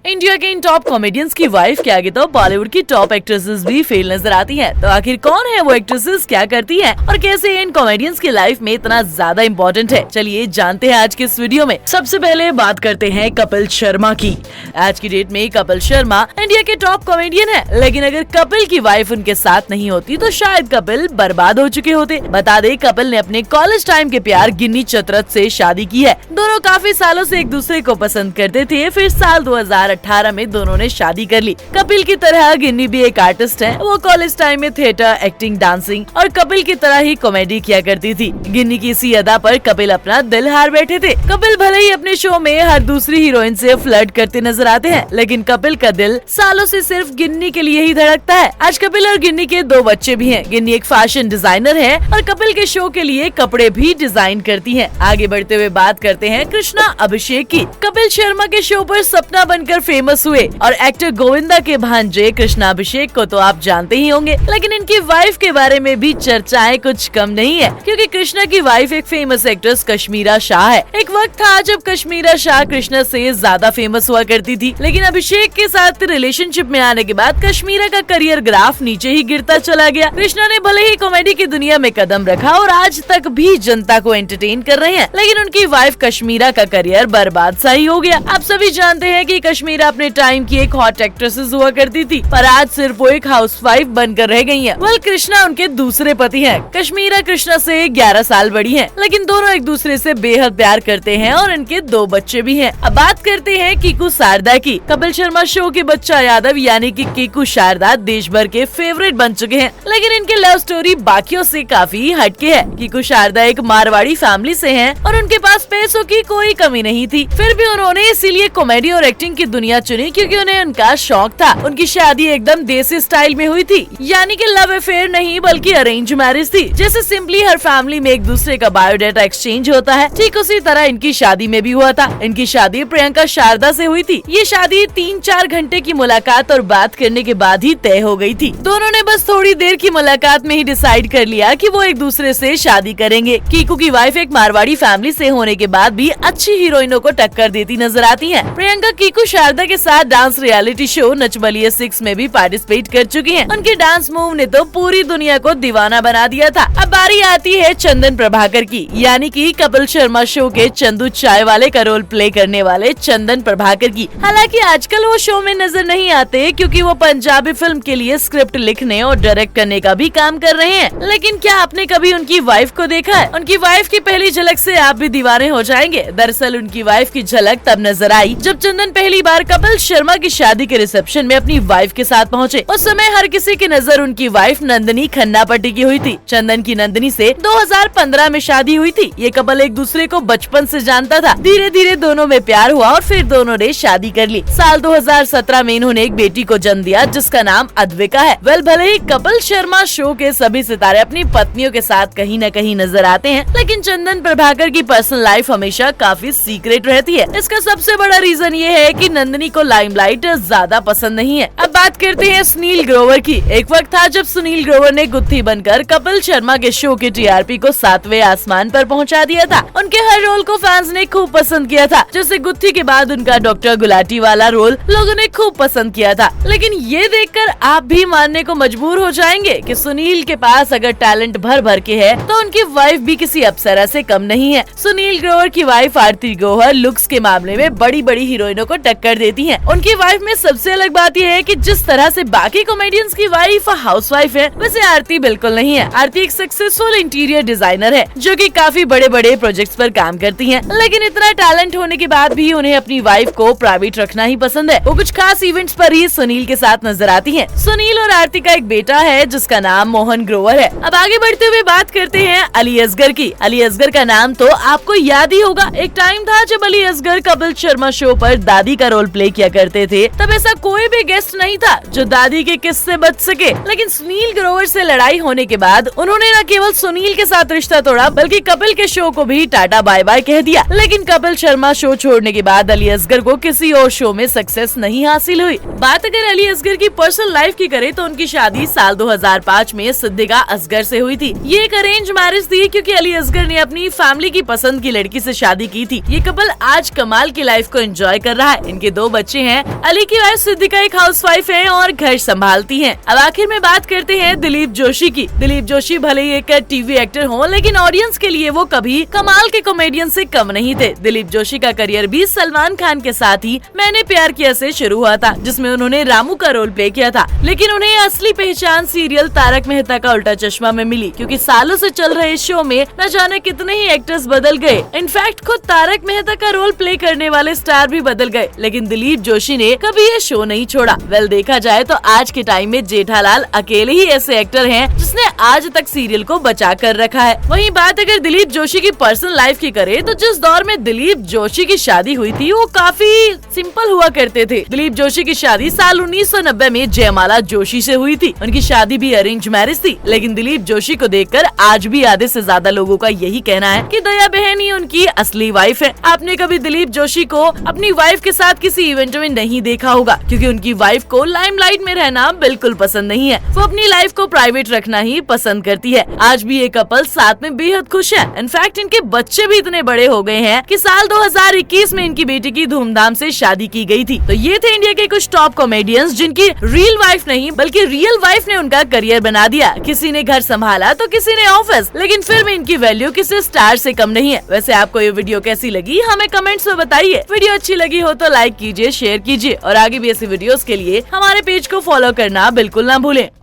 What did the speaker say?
India के इन top comedians की wife के आगे तो बॉलीवुड की टॉप एक्ट्रेसेस भी फेल नजर आती हैं। तो आखिर कौन है वो एक्ट्रेसेस, क्या करती हैं और कैसे इन कॉमेडियंस की लाइफ में इतना ज्यादा इम्पोर्टेंट है, चलिए जानते हैं आज के इस वीडियो में। सबसे पहले बात करते हैं कपिल शर्मा की। आज की डेट में कपिल शर्मा इंडिया के टॉप कॉमेडियन है, लेकिन अगर कपिल की वाइफ उनके साथ नहीं होती तो शायद कपिल बर्बाद हो चुके होते। बता दे कपिल ने अपने कॉलेज टाइम के प्यार गिन्नी चतरथ से शादी की है। दोनों काफी सालों से एक दूसरे को पसंद करते थे, फिर साल 2018 में दोनों ने शादी कर ली। कपिल की तरह गिन्नी भी एक आर्टिस्ट है। वो कॉलेज टाइम में थिएटर, एक्टिंग, डांसिंग और कपिल की तरह ही कॉमेडी किया करती थी। गिन्नी की इसी अदा पर कपिल अपना दिल हार बैठे थे। कपिल भले ही अपने शो में हर दूसरी हीरोइन से फ्लर्ट करते नजर आते हैं, लेकिन कपिल का दिल सालों से सिर्फ गिन्नी के लिए ही धड़कता है। आज कपिल और गिन्नी के 2 बच्चे भी हैं। गिन्नी एक फैशन डिजाइनर है और कपिल के शो के लिए कपड़े भी डिजाइन करती है। आगे बढ़ते हुए बात करते हैं कृष्णा अभिषेक की। कपिल शर्मा के शो पर सपना बनकर फेमस हुए और एक्टर गोविंदा के भांजे कृष्णा अभिषेक को तो आप जानते ही होंगे, लेकिन इनकी वाइफ के बारे में भी चर्चाएं कुछ कम नहीं है, क्योंकि कृष्णा की वाइफ एक फेमस एक्ट्रेस कश्मीरा शाह है। एक वक्त था जब कश्मीरा शाह कृष्णा से ज्यादा फेमस हुआ करती थी, लेकिन अभिषेक के साथ रिलेशनशिप में आने के बाद कश्मीरा का करियर ग्राफ नीचे ही गिरता चला गया। कृष्णा ने भले ही कॉमेडी की दुनिया में कदम रखा और आज तक भी जनता को एंटरटेन कर रहे हैं, लेकिन उनकी वाइफ कश्मीरा का करियर बर्बाद सा ही हो गया। आप सभी जानते हैं कि कश्मीरा अपने टाइम की एक हॉट एक्ट्रेसेस हुआ करती थी, पर आज सिर्फ वो एक हाउसवाइफ बनकर रह गई हैं। वेल, कृष्णा उनके दूसरे पति हैं। कश्मीरा कृष्णा से 11 साल बड़ी हैं, लेकिन दोनों एक दूसरे से बेहद प्यार करते हैं और इनके 2 बच्चे भी हैं। अब बात करते हैं कीकू शारदा की। कपिल शर्मा शो के बच्चा यादव यानी कि कीकू शारदा देश भर के फेवरेट बन चुके हैं, लेकिन इनके लव स्टोरी बाकियों से काफी हटके है। कीकू शारदा एक मारवाड़ी फैमिली से हैं और उनके पास पैसों की कोई कमी नहीं थी, फिर भी उन्होंने इसीलिए कॉमेडी और एक्टिंग की दुनिया चुनी क्योंकि उन्हें उनका शौक था। उनकी शादी एकदम देसी स्टाइल में हुई थी, यानी कि लव अफेयर नहीं बल्कि अरेंज मैरिज थी। जैसे सिंपली हर फैमिली में एक दूसरे का बायोडाटा एक्सचेंज होता है, ठीक उसी तरह इनकी शादी में भी हुआ था। इनकी शादी प्रियंका शारदा से हुई थी। ये शादी 3-4 घंटे की मुलाकात और बात करने के बाद ही तय हो गई थी। दोनों ने बस थोड़ी देर की मुलाकात में ही डिसाइड कर लिया कि वो एक दूसरे से शादी करेंगे। कीकू की वाइफ एक मारवाड़ी फैमिली से होने के बाद भी अच्छी हीरोइनों को टक्कर देती नजर आती हैं। प्रियंका कीकू शारदा के साथ dance reality show Nach Baliye 6 में भी पार्टिसिपेट कर चुकी हैं। उनके डांस मूव ने तो पूरी दुनिया को दीवाना बना दिया था। अब बारी आती है चंदन प्रभाकर की, यानी कि कपिल शर्मा शो के चंदू चाय वाले का रोल प्ले करने वाले चंदन प्रभाकर की। हालांकि आजकल वो शो में नजर नहीं आते क्योंकि वो पंजाबी फिल्म के लिए स्क्रिप्ट लिखने और डायरेक्ट करने का भी काम कर रहे हैं। लेकिन क्या आपने कभी उनकी वाइफ को देखा है? उनकी वाइफ की पहली झलक से आप भी दीवाने हो जाएंगे। दरअसल उनकी वाइफ की झलक तब नजर आई जब चंदन पहली बार कपिल शर्मा की शादी के रिसेप्शन में अपनी वाइफ के साथ पहुंचे। उस समय हर किसी की नजर उनकी वाइफ नंदिनी खन्ना पर टिकी हुई थी। चंदन की नंदिनी से 2015 में शादी हुई थी। ये कपल एक दूसरे को बचपन से जानता था। धीरे धीरे दोनों में प्यार हुआ और फिर दोनों ने शादी कर ली। साल 2017 में इन्होंने एक बेटी को जन्म दिया जिसका नाम अद्विका है। वेल, भले ही कपिल शर्मा शो के सभी सितारे अपनी पत्नियों के साथ कहीं न कहीं नजर आते हैं, लेकिन चंदन प्रभाकर की पर्सनल लाइफ हमेशा काफी सीक्रेट रहती है। इसका सबसे बड़ा रीजन ये है कि नंदिनी को लाइमलाइट ज्यादा पसंद नहीं है। अब बात करते हैं सुनील ग्रोवर की। एक वक्त था जब सुनील ग्रोवर ने गुत्थी बनकर कपिल शर्मा के शो के टीआरपी को 7वें आसमान पर पहुंचा दिया था। उनके हर रोल को फैंस ने खूब पसंद किया था। जैसे गुत्थी के बाद उनका डॉक्टर गुलाटी वाला रोल लोगों ने खूब पसंद किया था। लेकिन ये देखकर आप भी मानने को मजबूर हो जाएंगे कि सुनील के पास अगर टैलेंट भर भर के है तो उनकी वाइफ भी किसी अप्सरा से कम नहीं है। सुनील ग्रोवर की वाइफ आरती गौहर लुक्स के मामले में बड़ी बड़ी हीरोइनों को टक्कर देती हैं। उनकी वाइफ में सबसे अलग बात यह है कि जिस तरह से बाकी कॉमेडियंस की वाइफ हाउसवाइफ है, वैसे आरती बिल्कुल नहीं है। आरती एक सक्सेसफुल इंटीरियर डिजाइनर है जो कि काफी बड़े बड़े प्रोजेक्ट्स पर काम करती हैं। लेकिन इतना टैलेंट होने के बाद भी उन्हें अपनी वाइफ को प्राइवेट रखना ही पसंद है। वो कुछ खास इवेंट्स पर ही सुनील के साथ नजर आती हैं। सुनील और आरती का एक बेटा है जिसका नाम मोहन ग्रोवर है। अब आगे बढ़ते हुए बात करते हैं अली असगर की। अली असगर का नाम तो आपको याद ही होगा। एक टाइम था जब अली असगर कपिल शर्मा शो पर दादी का रोल प्ले किया करते थे। तब ऐसा कोई भी गेस्ट नहीं था जो दादी के किस्से से बच सके, लेकिन सुनील ग्रोवर से लड़ाई होने के बाद उन्होंने न केवल सुनील के साथ रिश्ता तोड़ा बल्कि कपिल के शो को भी टाटा बाय बाय कह दिया। लेकिन कपिल शर्मा शो छोड़ने के बाद अली असगर को किसी और शो में सक्सेस नहीं हासिल हुई। बात अगर अली असगर की पर्सनल लाइफ की करें तो उनकी शादी साल 2005 में सिद्दीका असगर से हुई थी। ये एक अरेंज मैरिज थी क्योंकि अली असगर ने अपनी फैमिली की पसंद की लड़की से शादी की थी। ये कपल आज कमाल की लाइफ को एंजॉय कर रहा है। इनके 2 बच्चे हैं। अली की वाइफ सिद्दीका एक हाउसवाइफ है और घर संभालती हैं। अब आखिर में बात करते हैं दिलीप जोशी की। दिलीप जोशी भले ही एक टीवी एक्टर हो, लेकिन ऑडियंस के लिए वो कभी कमाल के कॉमेडियन से कम नहीं थे। दिलीप जोशी का करियर भी सलमान खान के साथ ही मैंने प्यार किया से शुरू हुआ था, जिसमें उन्होंने रामू का रोल प्ले किया था। लेकिन उन्हें असली पहचान सीरियल तारक मेहता का उल्टा चश्मा में मिली, क्योंकि सालों से चल रहे शो में न जाने कितने ही एक्टर्स बदल गए। इनफैक्ट खुद तारक मेहता का रोल प्ले करने वाले स्टार भी बदल गए, लेकिन दिलीप जोशी ने कभी ये शो नहीं छोड़ा। वेल, देखा जाए तो आज के टाइम में जेठालाल अकेले ही ऐसे एक्टर हैं जिसने आज तक सीरियल को बचा कर रखा है। वहीं बात अगर दिलीप जोशी की पर्सनल लाइफ की करे तो जिस दौर में दिलीप जोशी की शादी हुई थी वो काफी सिंपल हुआ करते थे। दिलीप जोशी की शादी साल 1990 में जयमाला जोशी से हुई थी। उनकी शादी भी अरेंज मैरिज थी, लेकिन दिलीप जोशी को देखकर आज भी आधे से ज्यादा लोगों का यही कहना है कि दया बहन ही उनकी असली वाइफ है। आपने कभी दिलीप जोशी को अपनी वाइफ के साथ किसी इवेंट में नहीं देखा होगा, क्योंकि उनकी वाइफ को लाइमलाइट में रहना बिल्कुल पसंद नहीं है। वो अपनी लाइफ को प्राइवेट रखना ही पसंद करती है। आज भी ये कपल साथ में बेहद खुश है। इनफैक्ट इनके बच्चे भी इतने बड़े हो गए हैं कि साल 2021 में इनकी बेटी की धूमधाम से शादी की गई थी। तो ये थे इंडिया के कुछ टॉप कॉमेडियंस जिनकी रियल वाइफ नहीं बल्कि रियल वाइफ ने उनका करियर बना दिया। किसी ने घर संभाला तो किसी ने ऑफिस, लेकिन फिर भी इनकी वैल्यू किसी स्टार से कम नहीं है। वैसे आपको ये वीडियो कैसी लगी हमें कमेंट्स में बताइए। वीडियो अच्छी लगी हो तो लाइक कीजिए, शेयर कीजिए और आगे भी ऐसी वीडियोस के लिए हमारे पेज को फॉलो करना बिल्कुल ना भूलें।